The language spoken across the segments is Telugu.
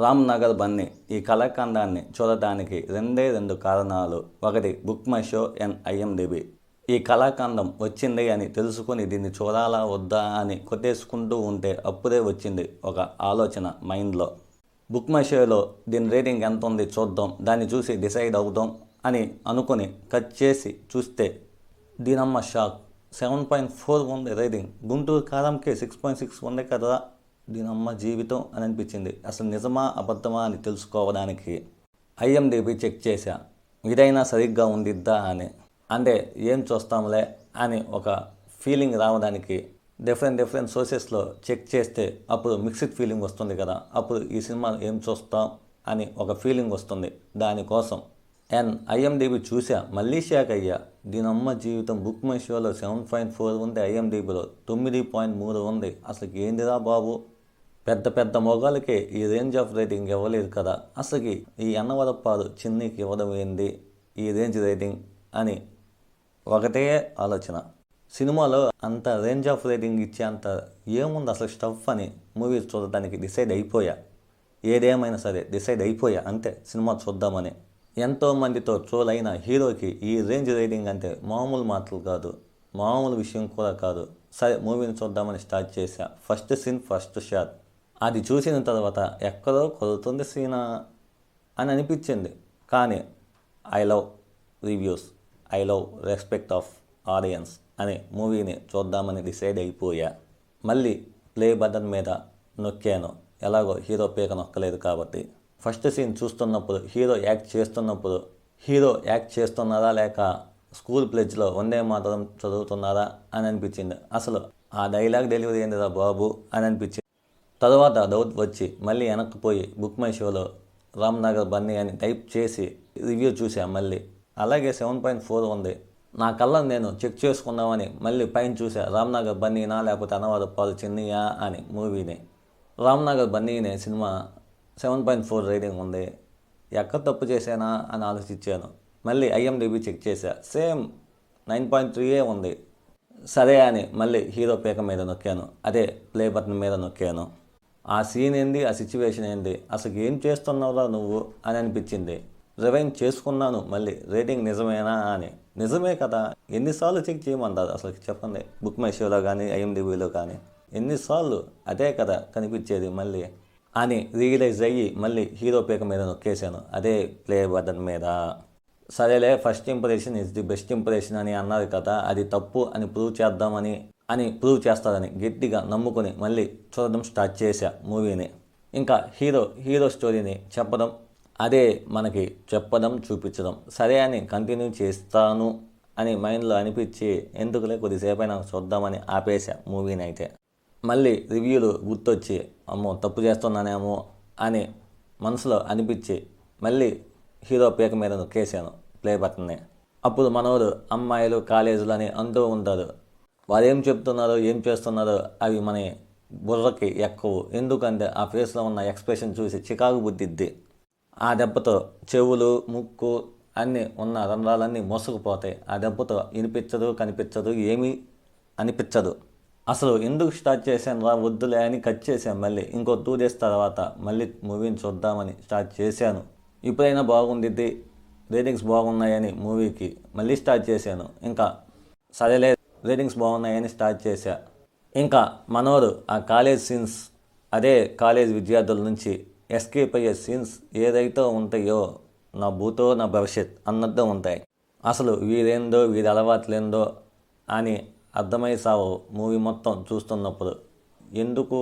రామ్నగర్ బన్నీ ఈ కళాఖండాన్ని చూడటానికి రెండు కారణాలు. ఒకటి book my show and IMDb. ఈ కళాఖండం వచ్చింది అని తెలుసుకుని దీన్ని చూడాలా వద్దా అని కొట్టేసుకుంటూ ఉంటే అప్పుడే వచ్చింది ఒక ఆలోచన మైండ్లో. బుక్ మై షోలో దీని రేటింగ్ ఎంత ఉంది చూద్దాం, దాన్ని చూసి డిసైడ్ అవుదాం అని అనుకుని కట్ చేసి చూస్తే దీనమ్మ షాక్. 7.4 ఉంది రేటింగ్. గుంటూరు కారంకే 6.6 ఉంది కదా, దీనమ్మ జీవితం అని అనిపించింది. అసలు నిజమా అబద్ధమా అని తెలుసుకోవడానికి ఐఎండిబి చెక్ చేశా, ఇదైనా సరిగ్గా ఉండిద్దా అని. అంటే ఏం చూస్తాంలే అని ఒక ఫీలింగ్ రావడానికి డిఫరెంట్ సోర్సెస్లో చెక్ చేస్తే అప్పుడు మిక్స్డ్ ఫీలింగ్ వస్తుంది కదా, అప్పుడు ఈ సినిమా ఏం చూస్తాం అని ఒక ఫీలింగ్ వస్తుంది. దానికోసం ఐఎండిబి చూసా, మళ్ళీ షాక్ అయ్యా. దీనమ్మ జీవితం బుక్ మై షోలో 7.4 ఉంది, ఐఎండిబిలో 9.3 ఉంది. అసలు ఏందిరా బాబు, పెద్ద మొగాలకే ఈ రేంజ్ ఆఫ్ రేటింగ్ ఇవ్వలేదు కదా, అసలుకి ఈ అన్నవరపాలు చిన్నికి ఇవ్వడం ఏంది ఈ రేంజ్ రేటింగ్ అని ఒకటే ఆలోచన. సినిమాలో అంత రేంజ్ ఆఫ్ రేటింగ్ ఇచ్చే అంత ఏముంది అసలు స్టఫ్ అని మూవీ చూడటానికి డిసైడ్ అయిపోయా. ఏదేమైనా సరే డిసైడ్ అయిపోయా అంతే, సినిమా చూద్దామని. ఎంతోమందితో ట్రోల్ అయిన హీరోకి ఈ రేంజ్ రేటింగ్ అంటే మామూలు మాటలు కాదు, మామూలు విషయం కూడా కాదు. సరే మూవీని చూద్దామని స్టార్ట్ చేశా. ఫస్ట్ సీన్, ఫస్ట్ షాట్ అది చూసిన తర్వాత ఎక్కడో కొడుతుంది సీనా అని అనిపించింది. కానీ I love reviews, I love respect of audience అని మూవీని చూద్దామని డిసైడ్ అయిపోయా. మళ్ళీ ప్లే బటన్ మీద నొక్కాను, ఎలాగో హీరో పీక నొక్కలేదు కాబట్టి. ఫస్ట్ సీన్ చూస్తున్నప్పుడు హీరో యాక్ట్ చేస్తున్నారా లేక స్కూల్ ప్లెడ్జ్లో వందే మాతరం చదువుతున్నారా అని అనిపించింది. అసలు ఆ డైలాగ్ డెలివరీ ఏందిరా బాబు అని అనిపించింది. తర్వాత డౌట్ వచ్చి మళ్ళీ వెనక్కిపోయి బుక్ మై షోలో రామ్నగర్ బన్నీ అని టైప్ చేసి రివ్యూ చూసా. మళ్ళీ అలాగే 7.4 ఉంది. నా కళ్ళను నేను చెక్ చేసుకుందామని మళ్ళీ పైన చూసా, రామ్నగర్ బన్నీనా లేకపోతే అన్నవరపాలు చిన్నయా అని మూవీని. రామ్నగర్ బన్నీనే సినిమా 7.4 రేటింగ్ ఉంది. ఎక్కడ తప్పు చేశానా అని ఆలోచించాను. మళ్ళీ ఐఎండిబి చెక్ చేశా, సేమ్ 9.3 ఉంది. సరే అని మళ్ళీ హీరో పీక మీద నొక్కాను, అదే ప్లే బటన్ మీద నొక్కాను. ఆ సీన్ ఏంది, ఆ సిచ్యువేషన్ ఏంది, అసలు ఏం చేస్తున్నావురా నువ్వు అని అనిపించింది. రివైండ్ చేసుకున్నాను మళ్ళీ, రేటింగ్ నిజమేనా అని. నిజమే కదా, ఎన్నిసార్లు చెక్ చేయమంటారు అసలు చెప్పండి. బుక్ మై షోలో కానీ ఐఎండిబిలో కానీ ఎన్నిసార్లు అదే కదా కనిపించేది మళ్ళీ అని రియలైజ్ అయ్యి మళ్ళీ హీరో పీక మీద నొక్కేశాను, అదే ప్లే బటన్ మీద. సరేలే, first impression is the best impression అని అన్నారు కదా, అది తప్పు అని ప్రూవ్ చేస్తారని గట్టిగా నమ్ముకొని మళ్ళీ చూడడం స్టార్ట్ చేశా మూవీని. ఇంకా హీరో స్టోరీని చెప్పడం, అదే మనకి చెప్పడం చూపించడం. సరే అని కంటిన్యూ చేస్తాను అని మైండ్లో అనిపించి ఎందుకులే కొద్దిసేపైనా చూద్దామని ఆపేశా మూవీని. అయితే మళ్ళీ రివ్యూలు గుర్తొచ్చి అమ్మో తప్పు చేస్తున్నానేమో అని మనసులో అనిపించి మళ్ళీ హీరో పీక మీద నొక్కేశాను ప్లే బటన్ని. అప్పుడు మనోడు అమ్మాయిలు కాలేజీలు అని అంటూ ఉంటారు, వారు ఏం చెప్తున్నారో ఏం చేస్తున్నారో అవి మన బుర్రకి ఎక్కవు. ఎందుకంటే ఆ ఫేస్లో ఉన్న ఎక్స్ప్రెషన్ చూసి చికాకు బుద్ధిద్ది. ఆ దెబ్బతో చెవులు ముక్కు అన్నీ ఉన్న రంధ్రాలన్నీ మోసుకుపోతాయి. ఆ దెబ్బతో వినిపించదు, కనిపించదు, ఏమీ అనిపించదు. అసలు ఎందుకు స్టార్ట్ చేశాను రా వద్దులే అని కట్ చేశాను. మళ్ళీ ఇంకో 2 days తర్వాత మళ్ళీ మూవీని చూద్దామని స్టార్ట్ చేశాను. ఇప్పుడైనా బాగుండిద్ది, రేటింగ్స్ బాగున్నాయని మూవీకి మళ్ళీ స్టార్ట్ చేశాను. ఇంకా సరేలే రేటింగ్స్ బాగున్నాయని స్టార్ట్ చేశా. ఇంకా మనోడు ఆ కాలేజ్ సీన్స్, అదే కాలేజ్ విద్యార్థుల నుంచి ఎస్కేప్ అయ్యే సీన్స్ ఏదైతే ఉంటాయో నా భూతో నా భవిష్యత్ అన్నట్టు ఉంటాయి. అసలు వీరేందో వీరి అలవాట్లేందో అని అర్థమై సావు మూవీ మొత్తం చూస్తున్నప్పుడు. ఎందుకు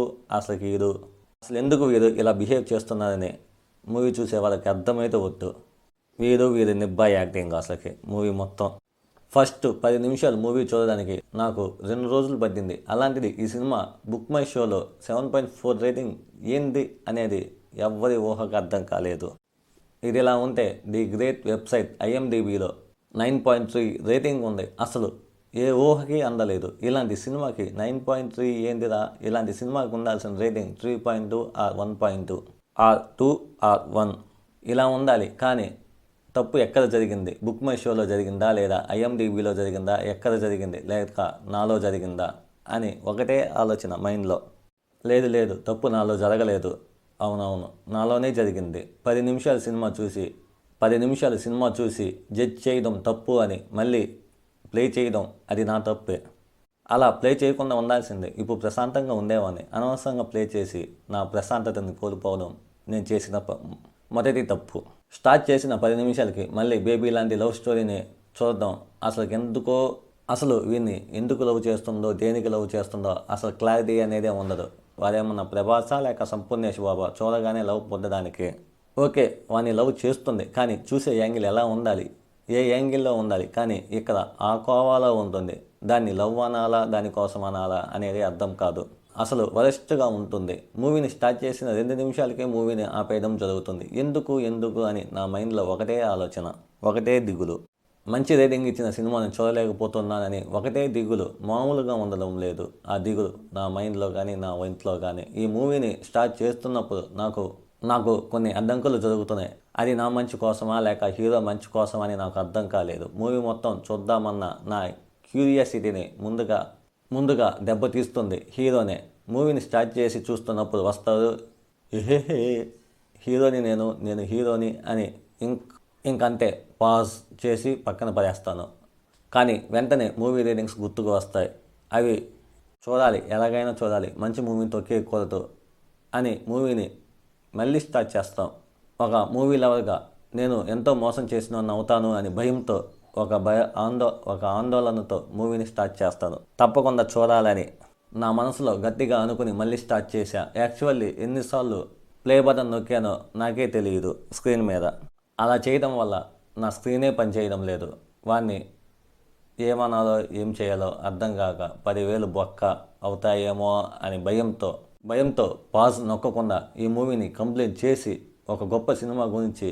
వీరు ఇలా బిహేవ్ చేస్తున్నారని మూవీ చూసే వాళ్ళకి అర్థమైతే వద్దు. వీరి నిబ్బా యాక్టింగ్ అసలుకి మూవీ మొత్తం. ఫస్ట్ 10 నిమిషాలు మూవీ చూడడానికి నాకు 2 రోజులు పట్టింది. అలాంటిది ఈ సినిమా బుక్ మై షోలో 7.4 రేటింగ్ ఏంది అనేది ఎవ్వరి ఊహకు అర్థం కాలేదు. ఇది ఇలా ఉంటే ది గ్రేట్ వెబ్సైట్ ఐఎండిబిలో 9.3 రేటింగ్ ఉంది. అసలు ఏ ఊహకి అందలేదు. ఇలాంటి సినిమాకి 9.3 ఏందిరా, ఇలాంటి సినిమాకి ఉండాల్సిన రేటింగ్ 3.2 ఆర్ 1.2 ఆర్ 2 ఆర్ 1 ఇలా ఉండాలి. కానీ తప్పు ఎక్కడ జరిగింది, బుక్ మై షోలో జరిగిందా లేదా ఐఎండిబిలో జరిగిందా, ఎక్కడ జరిగింది లేక నాలో జరిగిందా అని ఒకటే ఆలోచన మైండ్లో. లేదు తప్పు నాలో జరగలేదు, అవునవును, నాలోనే జరిగింది. 10 నిమిషాలు సినిమా చూసి జడ్జ్ చేయడం తప్పు అని మళ్ళీ ప్లే చేయడం అది నా తప్పే. అలా ప్లే చేయకుండా ఉండాల్సిందే. ఇప్పుడు ప్రశాంతంగా ఉండేవాడిని. అనవసరంగా ప్లే చేసి నా ప్రశాంతతని కోల్పోవడం నేను చేసిన మొదటి తప్పు. స్టార్ట్ చేసిన 10 నిమిషాలకి మళ్ళీ బేబీ లాంటి లవ్ స్టోరీని చూడడం అసలు వీన్ని ఎందుకు లవ్ చేస్తుందో, దేనికి లవ్ చేస్తుందో అసలు క్లారిటీ అనేదే ఉండదు. వారేమన్నా ప్రభాసా లేక సంపూర్ణేష్ బాబా చూడగానే లవ్ పొందడానికి? ఓకే, వాని లవ్ చేస్తుంది, కానీ చూసే యాంగిల్ ఎలా ఉండాలి, ఏ యాంగిల్లో ఉండాలి, కానీ ఇక్కడ ఆ కోవాలో ఉంటుంది. దాన్ని లవ్ అనాలా, దానికోసం అనాలా అనేది అర్థం కాదు. అసలు వరస్ట్గా ఉంటుంది. మూవీని స్టార్ట్ చేసిన 2 నిమిషాలకే మూవీని ఆపేయడం జరుగుతుంది. ఎందుకు అని నా మైండ్లో ఒకటే ఆలోచన, ఒకటే దిగులు. మంచి రేటింగ్ ఇచ్చిన సినిమాని చూడలేకపోతున్నానని ఒకటే దిగులు మామూలుగా ఉండడం లేదు. ఆ దిగులు నా మైండ్లో కానీ నా ఒంట్లో కానీ. ఈ మూవీని స్టార్ట్ చేస్తున్నప్పుడు నాకు కొన్ని అడ్డంకులు జరుగుతున్నాయి. అది నా మంచి కోసమా లేక హీరో మంచి కోసమా అని నాకు అర్థం కాలేదు. మూవీ మొత్తం చూద్దామన్న నా క్యూరియాసిటీని ముందుగా దెబ్బతీస్తుంది హీరోనే. మూవీని స్టార్ట్ చేసి చూస్తున్నప్పుడు వస్తారు, ఏహే హీరోని నేను హీరోని అని ఇంకంతే పాజ్ చేసి పక్కన పడేస్తాను. కానీ వెంటనే మూవీ రేటింగ్స్ గుర్తుకు వస్తాయి. అవి చూడాలి, ఎలాగైనా చూడాలి, మంచి మూవీని తొక్కేయకూడదు అని మూవీని మళ్ళీ స్టార్ట్ చేస్తాం. ఒక మూవీ లవర్గా నేను ఎంతో మోసం చేసిన అవుతాను అని భయంతో ఒక ఆందోళనతో మూవీని స్టార్ట్ చేస్తాను. తప్పకుండా చూడాలని నా మనసులో గట్టిగా అనుకుని మళ్ళీ స్టార్ట్ చేశా. యాక్చువల్లీ ఎన్నిసార్లు ప్లే బటన్ నొక్కానో నాకే తెలియదు స్క్రీన్ మీద. అలా చేయడం వల్ల నా స్క్రీనే పనిచేయడం లేదు. వాడిని ఏమనాలో ఏం చేయాలో అర్థం కాక 10,000 బొక్క అవుతాయేమో అని భయంతో పాజ్ నొక్కకుండా ఈ మూవీని కంప్లీట్ చేసి ఒక గొప్ప సినిమా గురించి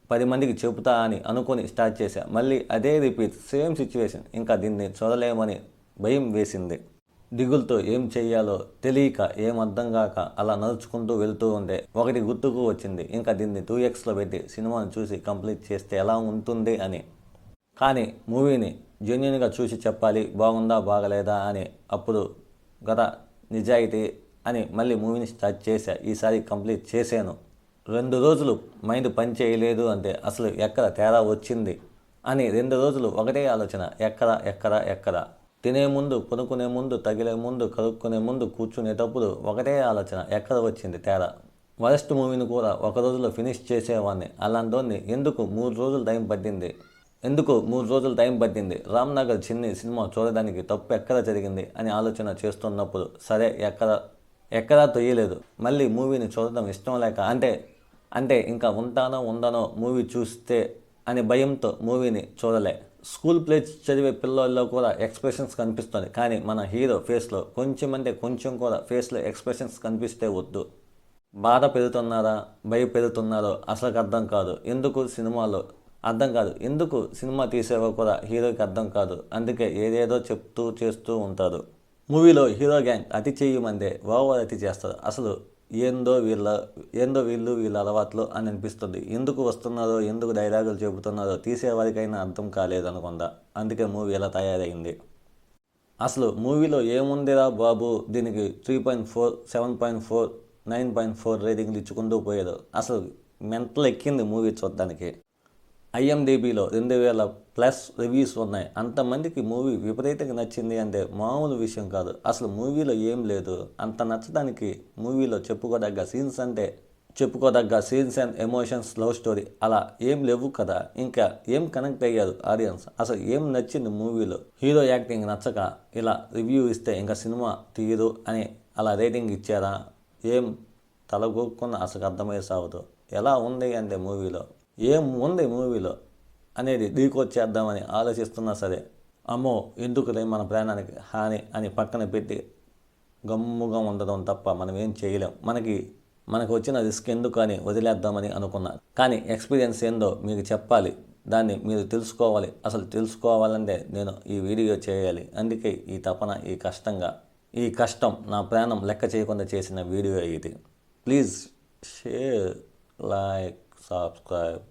10 మందికి చెబుతా అని అనుకొని స్టార్ట్ చేశా. మళ్ళీ అదే రిపీట్, సేమ్ సిచ్యువేషన్. ఇంకా దీన్ని చూడలేమని భయం వేసింది. దిగులతో ఏం చెయ్యాలో తెలియక, ఏం అర్థం కాక అలా నడుచుకుంటూ వెళ్తూ ఉంటే ఒకటి గుర్తుకు వచ్చింది, ఇంకా దీన్ని 2xలో పెట్టి సినిమాను చూసి కంప్లీట్ చేస్తే ఎలా ఉంటుంది అని. కానీ మూవీని జెన్యున్గా చూసి చెప్పాలి, బాగుందా బాగలేదా అని. అప్పుడు గత నిజాయితీ అని మళ్ళీ మూవీని స్టార్ట్ చేశా. ఈసారి కంప్లీట్ చేశాను. 2 రోజులు మైండ్ పని చేయలేదు అంటే అసలు ఎక్కడ తేడా వచ్చింది అని 2 రోజులు ఒకటే ఆలోచన, ఎక్కడ తినే ముందు, పనుకునే ముందు, తగిలే ముందు, కలుక్కునే ముందు, కూర్చునేటప్పుడు ఒకటే ఆలోచన, ఎక్కడ వచ్చింది తేడా. వరస్ట్ మూవీని కూడా ఒక రోజులో ఫినిష్ చేసేవాడిని. అలాంటి ఎందుకు 3 రోజులు టైం పట్టింది రామ్నగర్ చిన్ని సినిమా చూడడానికి? తప్పు ఎక్కడ జరిగింది అని ఆలోచన చేస్తున్నప్పుడు సరే ఎక్కడా తొయ్యలేదు. మళ్ళీ మూవీని చూడడం ఇష్టం లేక, అంటే ఇంకా ఉండనో మూవీ చూస్తే అని భయంతో మూవీని చూడలే. స్కూల్ ప్లేస్ చదివే పిల్లల్లో కూడా ఎక్స్ప్రెషన్స్ కనిపిస్తుంది, కానీ మన హీరో ఫేస్లో కొంచెం కూడా ఫేస్లో ఎక్స్ప్రెషన్స్ కనిపిస్తే వద్దు. బాధ పెడుతున్నారా, భయపెడుతున్నారో అసలు అర్థం కాదు. ఎందుకు సినిమా తీసేవో కూడా హీరోకి అర్థం కాదు. అందుకే ఏదేదో చేస్తూ ఉంటారు. మూవీలో హీరో గ్యాంగ్ అతి చేయమందే ఓవర్ అతి చేస్తారు. అసలు ఏందో వీళ్ళ అలవాట్లు అని అనిపిస్తుంది. ఎందుకు వస్తున్నారో, ఎందుకు డైలాగులు చెబుతున్నారో తీసేవారికైనా అర్థం కాలేదనుకుంటా. అందుకే మూవీ ఎలా తయారైంది. అసలు మూవీలో ఏముందిరా బాబు, దీనికి 3.4, 7.4, 9.4 రేటింగ్లు ఇచ్చుకుంటూ పోయారు. అసలు మెంటల్ ఎక్కింది మూవీ చూడడానికి. IMDbలో 2,000+ రివ్యూస్ ఉన్నాయి. అంతమందికి మూవీ విపరీతంగా నచ్చింది అంటే మామూలు విషయం కాదు. అసలు మూవీలో ఏం లేదు. అంత నచ్చడానికి మూవీలో చెప్పుకోదగ్గ scenes and emotions, love story అలా ఏం లేవు కదా. ఇంకా ఏం కనెక్ట్ అయ్యారు ఆడియన్స్? అసలు ఏం నచ్చింది మూవీలో? హీరో యాక్టింగ్ నచ్చక ఇలా రివ్యూ ఇస్తే ఇంకా సినిమా తీయదు అని అలా రేటింగ్ ఇచ్చారా? ఏం తలగొక్కున్న అసలు అర్థమయ్యే సాగుతూ ఎలా ఉంది అంటే మూవీలో ఏం ఉంది అనేది ఢీకొచ్చేద్దామని ఆలోచిస్తున్నా సరే, అమ్మో ఎందుకులే మన ప్రాణానికి హాని అని పక్కన పెట్టి గమ్ముగా ఉండడం తప్ప మనం ఏం చేయలేం. మనకు వచ్చిన రిస్క్ ఎందుకు అని వదిలేద్దామని అనుకున్నా. కానీ ఎక్స్పీరియన్స్ ఏందో మీకు చెప్పాలి, దాన్ని మీరు తెలుసుకోవాలి. అసలు తెలుసుకోవాలంటే నేను ఈ వీడియో చేయాలి. అందుకే ఈ తపన, ఈ కష్టం నా ప్రాణం లెక్క చేయకుండా చేసిన వీడియో ఇది. Please share, like, subscribe.